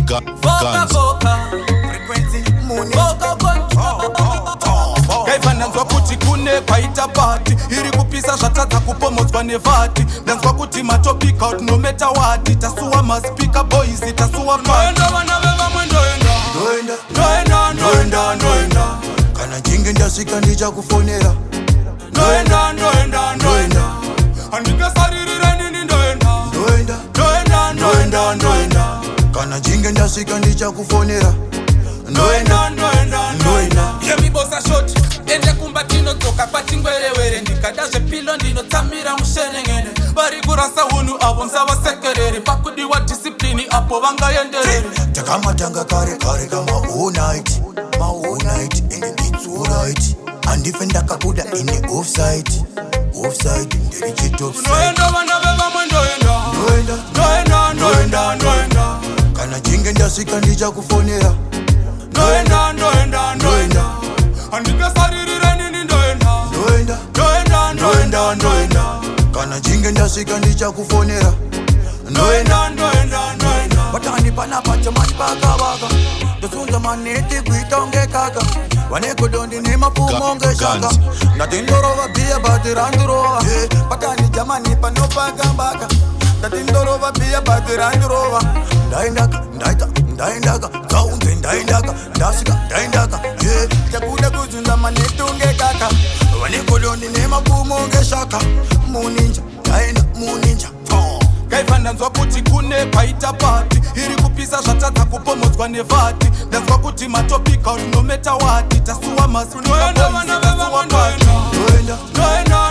Voka frequency muni voka Kaifananzwa kuti kune kwaita party iri kupisa zvatadza kupomodzwa nevati ndanzwa kuti matopic out no matter what tasuwa maspika boys tasuwa ndoenda vana vevamwe ndoenda kana jinge ndasvika ndichakufonera ndoenda handingasaririra nini ndoenda kana jinge ndasvika ndichakufonera ndoenda yemibosa shoti ende kumba tinodzoka patingwerewere ndikada zvepilo ndinotsamira mushenengene vari kurasa hunhu avo msavasekerere pakudiwa disiplini apo vangaenderere takamatanga kare kama all night and it's alright handife ndakabuda ine offside ndiri chitopside ndoenda vana vevamwe ndoenda kana jinge ndasvika ndichakufonera ndoenda handingasaririra nini ndoenda kana jinge ndasvika ndichakufonera ndoenda patani panapa chamani pakavaka ndosunza maneti kuitonge kaka vanekodondi nemapumonge shaka ndatindorova bhiya bhatirandurova patani jamani panopakambaka ndatindorova bhiya bhatirandurova ndaendaka kaunze ndaendaka ndasvika ndaendaka takuda kuzunza manetunge kaka vanekodondi nemapumonge shaka muninja ndaenda muninja Kaifananzwa kuti kune kwaita party iri kupisa zvatadza kupomodzwa nevati ndanzwa kuti matopic out no matter what tasuwa maspika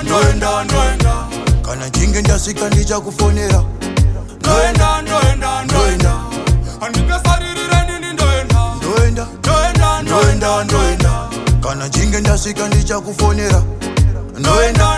ndoenda kana jinge ndasvika ndichakufonera ndoenda handingasaririra nini ndoenda kana jinge ndasvika ndichakufonera ndoenda